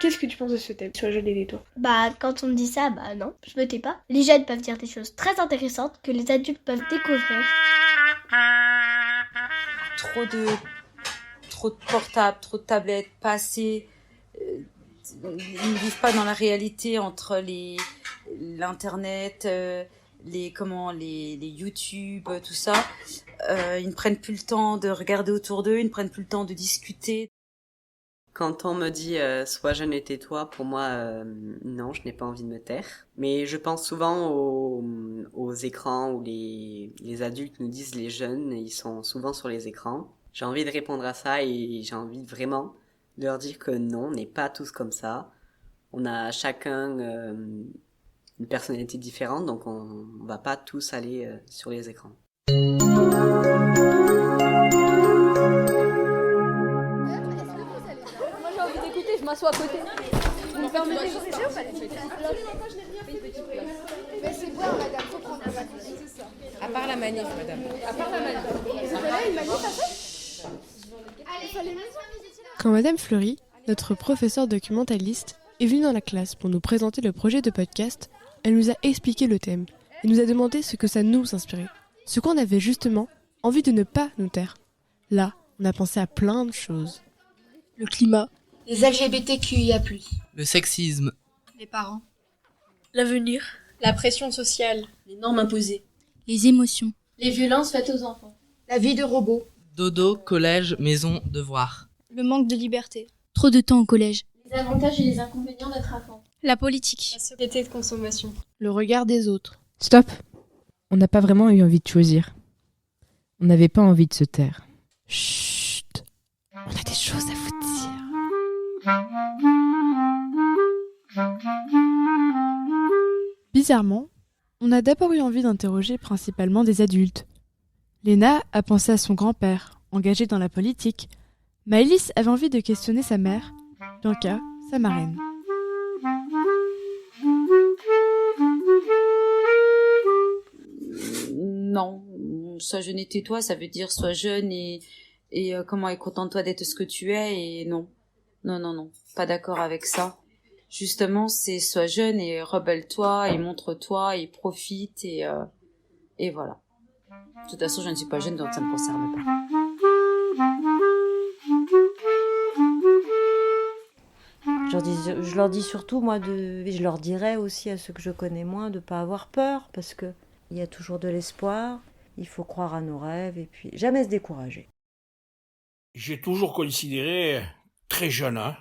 Qu'est-ce que tu penses de ce thème? Sois jeune et tais-toi. Quand on me dit ça, non, je me tais pas. Les jeunes peuvent dire des choses très intéressantes que les adultes peuvent découvrir. Trop de portables, trop de tablettes, pas assez. Ils ne vivent pas dans la réalité entre l'internet, les YouTube, tout ça. Ils ne prennent plus le temps de regarder autour d'eux, ils ne prennent plus le temps de discuter. Quand on me dit sois jeune et tais-toi, pour moi, non, je n'ai pas envie de me taire. Mais je pense souvent aux écrans où les adultes nous disent les jeunes, ils sont souvent sur les écrans. J'ai envie de répondre à ça et j'ai envie vraiment de leur dire que non, on n'est pas tous comme ça. On a chacun une personnalité différente, donc on va pas tous aller sur les écrans. Je m'assois à côté. Vous me permettez de vous ou pas? Mais c'est boire, madame, faut prendre un bac. À part la manif, madame. À part la manif. Vous avez une manif à faire? Quand Madame Fleury, notre professeure documentaliste, est venue dans la classe pour nous présenter le projet de podcast, elle nous a expliqué le thème et nous a demandé ce que ça nous inspirait. Ce qu'on avait justement envie de ne pas nous taire. Là, on a pensé à plein de choses. Le climat. Les LGBTQIA+. Le sexisme. Les parents. L'avenir. La pression sociale. Les normes imposées. Les émotions. Les violences faites aux enfants. La vie de robot. Dodo, collège, maison, devoir. Le manque de liberté. Trop de temps au collège. Les avantages et les inconvénients d'être enfant. La politique. La société de consommation. Le regard des autres. Stop! On n'a pas vraiment eu envie de choisir. On n'avait pas envie de se taire. Chut! On a des choses à vous dire. Bizarrement, on a d'abord eu envie d'interroger principalement des adultes. Léna a pensé à son grand-père, engagé dans la politique. Maëlys avait envie de questionner sa mère, Bianca, sa marraine. Non, sois jeune et tais-toi, ça veut dire sois jeune et contente-toi d'être ce que tu es et non, pas d'accord avec ça. Justement, c'est sois jeune et rebelle-toi et montre-toi et profite et voilà. De toute façon, je ne suis pas jeune donc ça ne me concerne pas. Je leur dis surtout, je leur dirais aussi à ceux que je connais moins de ne pas avoir peur, parce qu'il y a toujours de l'espoir, il faut croire à nos rêves, et puis jamais se décourager. J'ai toujours considéré, très jeune,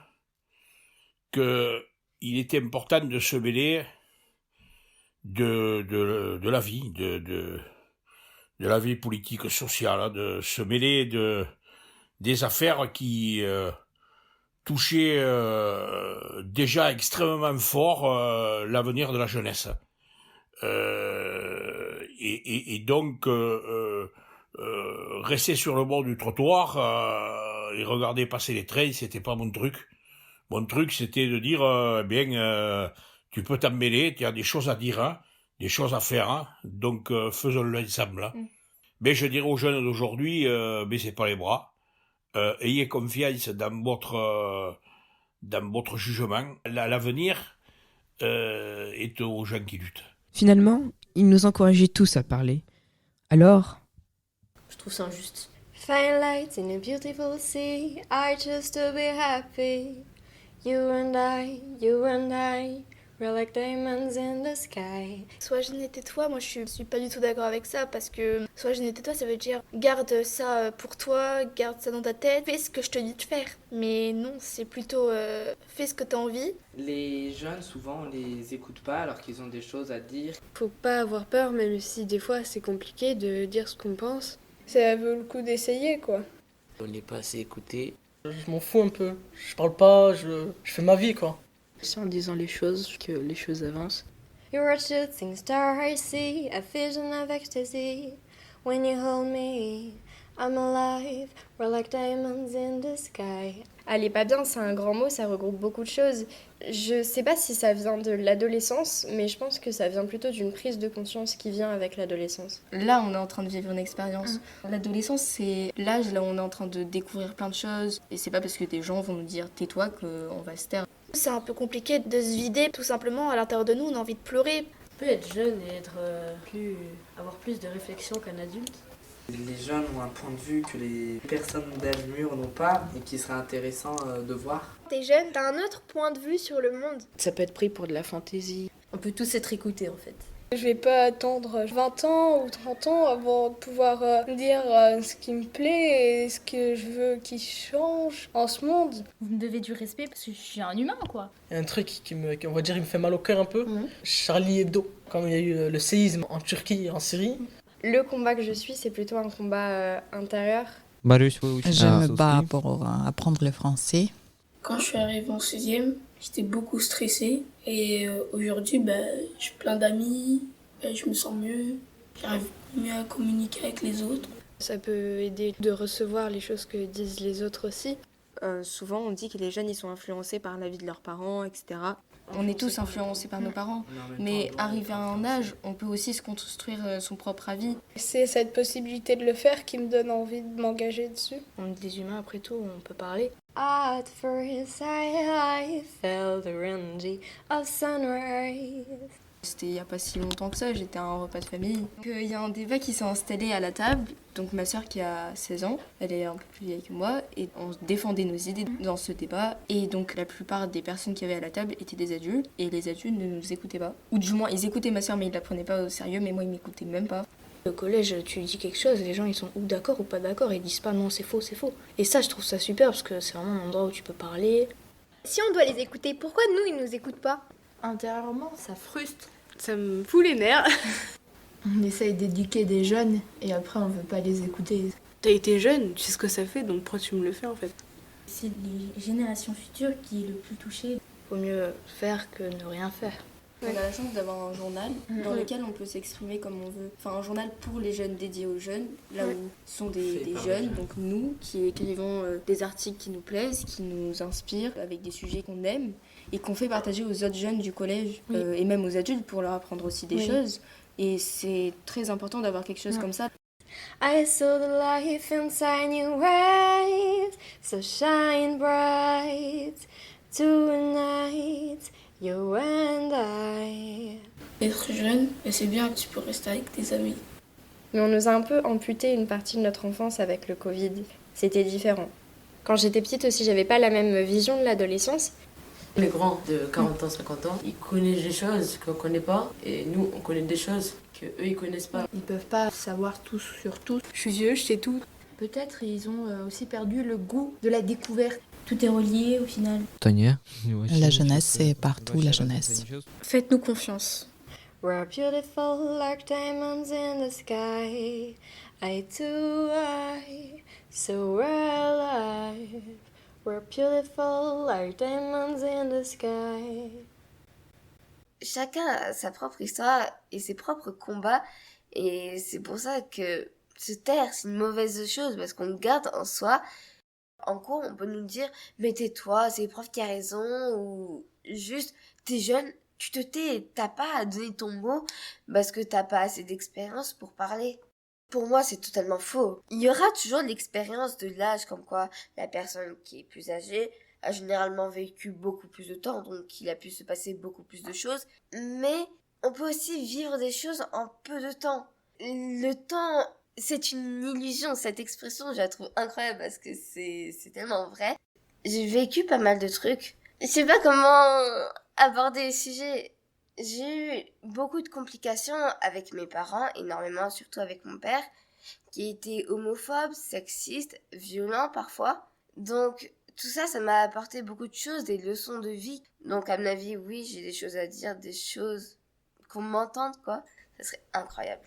qu'il était important de se mêler de la vie, de la vie politique, sociale, de se mêler des affaires qui touchaient déjà extrêmement fort l'avenir de la jeunesse. Et donc rester sur le bord du trottoir et regarder passer les trains, c'était pas mon truc. Mon truc, c'était de dire tu peux t'en mêler, tu as des choses à dire, des choses à faire, donc faisons-le ensemble. Mais je dirais aux jeunes d'aujourd'hui, baissez pas les bras, ayez confiance dans votre jugement. L'avenir est aux gens qui luttent. Finalement, ils nous encourageaient tous à parler. Alors, je trouve ça injuste. Find light in a beautiful sea, I just to be happy. You and I, we're like diamonds in the sky. Sois jeune et tais-toi, moi je suis pas du tout d'accord avec ça parce que sois jeune et tais-toi, ça veut dire garde ça pour toi, garde ça dans ta tête, fais ce que je te dis de faire. Mais non, c'est plutôt fais ce que t'as envie. Les jeunes, souvent, on les écoute pas alors qu'ils ont des choses à dire. Faut pas avoir peur, même si des fois c'est compliqué de dire ce qu'on pense. Ça vaut le coup d'essayer, quoi. On n'est pas assez écouté. Je m'en fous un peu. Je parle pas, je fais ma vie, quoi. C'est en disant les choses que les choses avancent. You're a shooting star I see, a vision of ecstasy. When you hold me, I'm alive, we're like diamonds in the sky. Aller pas bien, c'est un grand mot, ça regroupe beaucoup de choses. Je sais pas si ça vient de l'adolescence, mais je pense que ça vient plutôt d'une prise de conscience qui vient avec l'adolescence. Là, on est en train de vivre une expérience. L'adolescence, c'est l'âge là où on est en train de découvrir plein de choses. Et c'est pas parce que des gens vont nous dire tais-toi qu'on va se taire. C'est un peu compliqué de se vider, tout simplement. À l'intérieur de nous, on a envie de pleurer. On peut être jeune et avoir plus de réflexion qu'un adulte. Les jeunes ont un point de vue que les personnes d'âge mûr n'ont pas et qui serait intéressant de voir. T'es jeune, t'as un autre point de vue sur le monde. Ça peut être pris pour de la fantaisie. On peut tous être écoutés en fait. Je vais pas attendre 20 ans ou 30 ans avant de pouvoir dire ce qui me plaît et ce que je veux qui change en ce monde. Vous me devez du respect parce que je suis un humain, quoi. Il y a un truc qui me fait mal au cœur un peu. Charlie Hebdo, quand il y a eu le séisme en Turquie et en Syrie. Le combat que je suis, c'est plutôt un combat intérieur. Je me bats pour apprendre le français. Quand je suis arrivée en 6e, j'étais beaucoup stressée. Et aujourd'hui, j'ai plein d'amis, je me sens mieux, j'arrive mieux à communiquer avec les autres. Ça peut aider de recevoir les choses que disent les autres aussi. Souvent, on dit que les jeunes ils sont influencés par la vie de leurs parents, etc. On est tous influencés par nos parents, mais arrivé à un âge, on peut aussi se construire son propre avis. C'est cette possibilité de le faire qui me donne envie de m'engager dessus. On est des humains, après tout, on peut parler. At first sight, I felt the energy of sunrise. C'était il n'y a pas si longtemps que ça, j'étais à un repas de famille. Il y a un débat qui s'est installé à la table. Donc ma sœur qui a 16 ans, elle est un peu plus vieille que moi, et on défendait nos idées dans ce débat. Et donc la plupart des personnes qui avaient à la table étaient des adultes, et les adultes ne nous écoutaient pas. Ou du moins, ils écoutaient ma sœur, mais ils la prenaient pas au sérieux, mais moi, ils m'écoutaient même pas. Au collège, tu dis quelque chose, les gens ils sont ou d'accord ou pas d'accord, ils disent pas non, c'est faux, c'est faux. Et ça, je trouve ça super parce que c'est vraiment un endroit où tu peux parler. Si on doit les écouter, pourquoi nous, ils nous écoutent pas? Intérieurement, ça frustre. Ça me fout les nerfs. On essaye d'éduquer des jeunes et après on veut pas les écouter. T'as été jeune, tu sais ce que ça fait, donc pourquoi tu me le fais en fait? C'est les générations futures qui est le plus touché. Faut mieux faire que ne rien faire. On a la chance d'avoir un journal dans lequel on peut s'exprimer comme on veut. Enfin, un journal pour les jeunes, dédié aux jeunes, là où sont des jeunes, donc nous, qui écrivons des articles qui nous plaisent, qui nous inspirent, avec des sujets qu'on aime, et qu'on fait partager aux autres jeunes du collège, et même aux adultes, pour leur apprendre aussi des choses. Et c'est très important d'avoir quelque chose comme ça. I saw the life inside your eyes, so shine bright tonight. You and I. Être jeune, c'est bien que tu peux rester avec tes amis. Mais on nous a un peu amputé une partie de notre enfance avec le Covid. C'était différent. Quand j'étais petite aussi, j'avais pas la même vision de l'adolescence. Les grands de 40 ans, 50 ans, ils connaissent des choses qu'on connaît pas, et nous, on connaît des choses qu'eux, ils connaissent pas. Ils peuvent pas savoir tout sur tout. Je suis vieux, je sais tout. Peut-être ils ont aussi perdu le goût de la découverte. Tout est relié au final. La jeunesse, c'est partout la jeunesse. Faites-nous confiance. We're beautiful like diamonds in the sky. Eye to eye, so we're alive. We're beautiful like diamonds in the sky. Chacun a sa propre histoire et ses propres combats. Et c'est pour ça que se taire, c'est une mauvaise chose parce qu'on le garde en soi. En cours, on peut nous dire « mais tais-toi, c'est le prof qui a raison » ou juste « t'es jeune, tu te tais, t'as pas à donner ton mot parce que t'as pas assez d'expérience pour parler ». Pour moi, c'est totalement faux. Il y aura toujours l'expérience de l'âge, comme quoi la personne qui est plus âgée a généralement vécu beaucoup plus de temps, donc il a pu se passer beaucoup plus de choses. Mais on peut aussi vivre des choses en peu de temps. Le temps... c'est une illusion, cette expression, je la trouve incroyable parce que c'est tellement vrai. J'ai vécu pas mal de trucs. Je sais pas comment aborder le sujet. J'ai eu beaucoup de complications avec mes parents, énormément, surtout avec mon père, qui était homophobe, sexiste, violent parfois. Donc tout ça, ça m'a apporté beaucoup de choses, des leçons de vie. Donc à mon avis, oui, j'ai des choses à dire, des choses qu'on m'entende, quoi. Ça serait incroyable.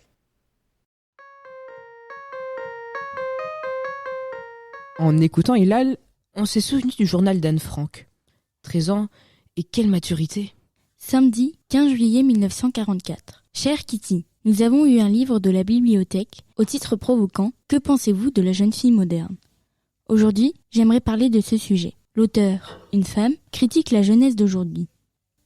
En écoutant Hilal, on s'est souvenu du journal d'Anne Frank. 13 ans, et quelle maturité! Samedi 15 juillet 1944. Chère Kitty, nous avons eu un livre de la bibliothèque au titre provoquant « Que pensez-vous de la jeune fille moderne ?» Aujourd'hui, j'aimerais parler de ce sujet. L'auteur, une femme, critique la jeunesse d'aujourd'hui.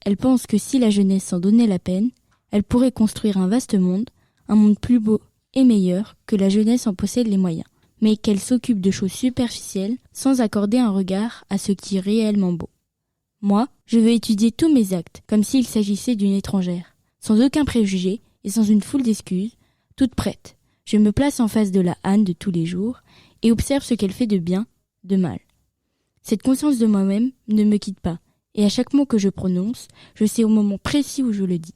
Elle pense que si la jeunesse s'en donnait la peine, elle pourrait construire un vaste monde, un monde plus beau et meilleur que la jeunesse en possède les moyens, mais qu'elle s'occupe de choses superficielles sans accorder un regard à ce qui est réellement beau. Moi, je veux étudier tous mes actes comme s'il s'agissait d'une étrangère, sans aucun préjugé et sans une foule d'excuses, toute prête. Je me place en face de la Anne de tous les jours et observe ce qu'elle fait de bien, de mal. Cette conscience de moi-même ne me quitte pas, et à chaque mot que je prononce, je sais au moment précis où je le dis.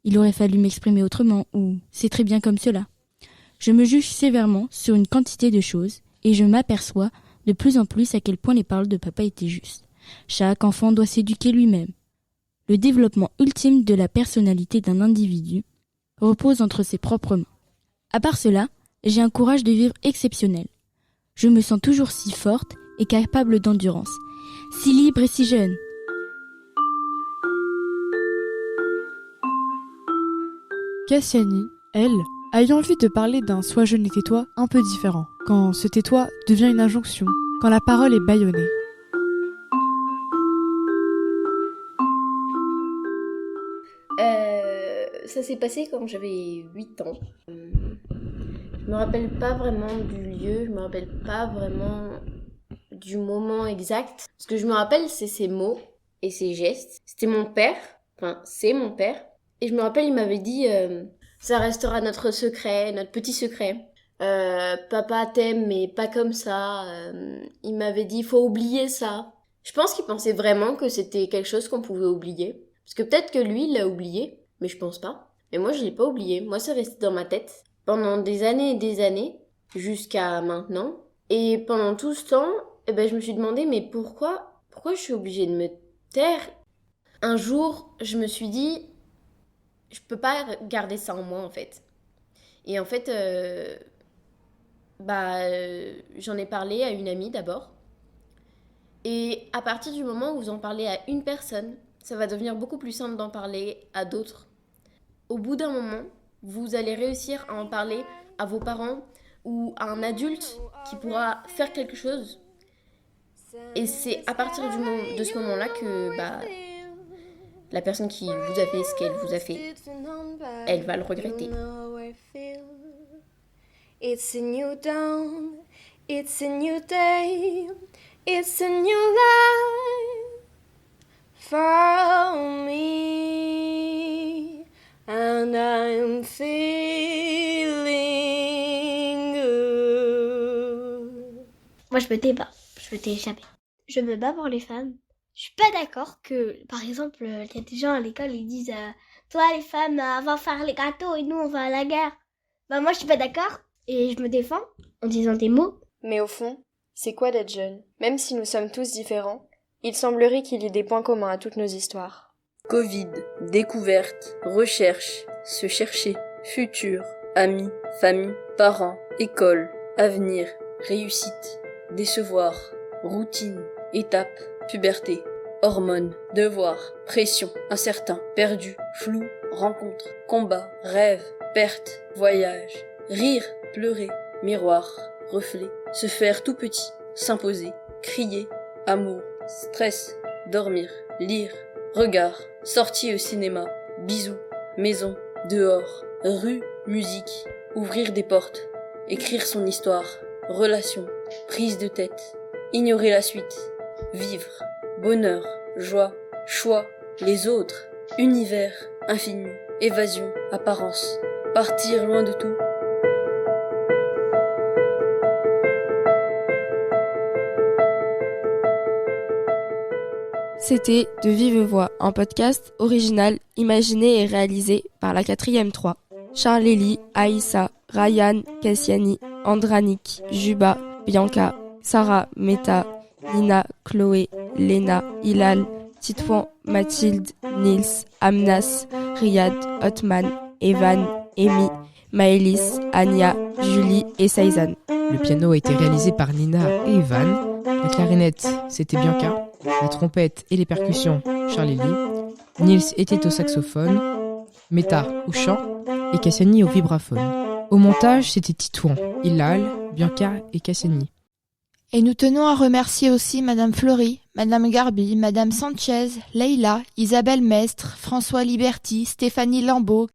Il aurait fallu m'exprimer autrement, ou c'est très bien comme cela. Je me juge sévèrement sur une quantité de choses, et je m'aperçois de plus en plus à quel point les paroles de papa étaient justes. Chaque enfant doit s'éduquer lui-même. Le développement ultime de la personnalité d'un individu repose entre ses propres mains. À part cela, j'ai un courage de vivre exceptionnel. Je me sens toujours si forte et capable d'endurance, si libre et si jeune. Cassiani, elle, a eu envie de parler d'un « sois jeune et tais-toi » un peu différent, quand ce « tais-toi » devient une injonction, quand la parole est bâillonnée. Ça s'est passé quand j'avais 8 ans. Je me rappelle pas vraiment du lieu, je me rappelle pas vraiment du moment exact. Ce que je me rappelle, c'est ces mots et ces gestes. C'était mon père, enfin c'est mon père. Et je me rappelle, il m'avait dit ça restera notre secret, notre petit secret. Papa t'aime mais pas comme ça. Il m'avait dit faut oublier ça. Je pense qu'il pensait vraiment que c'était quelque chose qu'on pouvait oublier. Parce que peut-être que lui, il l'a oublié, mais je pense pas. Mais moi, je l'ai pas oublié. Moi, ça restait dans ma tête pendant des années et des années, jusqu'à maintenant. Et pendant tout ce temps, je me suis demandé, mais pourquoi je suis obligée de me taire ? Un jour, je me suis dit, je peux pas garder ça en moi, en fait. Et en fait, j'en ai parlé à une amie d'abord. Et à partir du moment où vous en parlez à une personne, ça va devenir beaucoup plus simple d'en parler à d'autres. Au bout d'un moment, vous allez réussir à en parler à vos parents ou à un adulte qui pourra faire quelque chose. Et c'est à partir de ce moment-là que la personne qui vous a fait ce qu'elle vous a fait, elle va le regretter. It's a new dawn, it's a new day, it's a new life for me, and I'm feeling good. Moi, je me tais pas, je me tais jamais. Je me bats pour les femmes. Je suis pas d'accord que, par exemple, il y a des gens à l'école, ils disent toi, les femmes, va faire les gâteaux et nous, on va à la guerre. Moi, je suis pas d'accord et je me défends en disant des mots. Mais au fond, c'est quoi d'être jeune ? Même si nous sommes tous différents, il semblerait qu'il y ait des points communs à toutes nos histoires. Covid, découverte, recherche, se chercher, futur, amis, famille, parents, école, avenir, réussite, décevoir, routine, étape, puberté, hormones, devoir, pression, incertain, perdu, flou, rencontre, combat, rêve, perte, voyage, rire, pleurer, miroir, reflet, se faire tout petit, s'imposer, crier, amour, stress, dormir, lire, regard, sortie au cinéma, bisous, maison, dehors, rue, musique, ouvrir des portes, écrire son histoire, relation, prise de tête, ignorer la suite, vivre, bonheur, joie, choix, les autres, univers, infini, évasion, apparence, partir loin de tout. C'était De Vive Voix, un podcast original, imaginé et réalisé par la 4e 3. Charlélie, Aïssa, Ryan, Cassiani, Andranik, Juba, Bianca, Sarah, Meta, Nina, Chloé, Léna, Hilal, Titouan, Mathilde, Nils, Amnas, Riyad, Otman, Evan, Amy, Maëlys, Anya, Julie et Saïzan. Le piano a été réalisé par Nina et Evan. La clarinette, c'était Bianca. La trompette et les percussions, Charlélie. Nils était au saxophone. Meta au chant. et Cassiani au vibraphone. Au montage, c'était Titouan, Hilal, Bianca et Cassiani. Et nous tenons à remercier aussi Madame Fleury, Madame Garbi, Madame Sanchez, Leïla, Isabelle Mestre, François Liberty, Stéphanie Lambeau,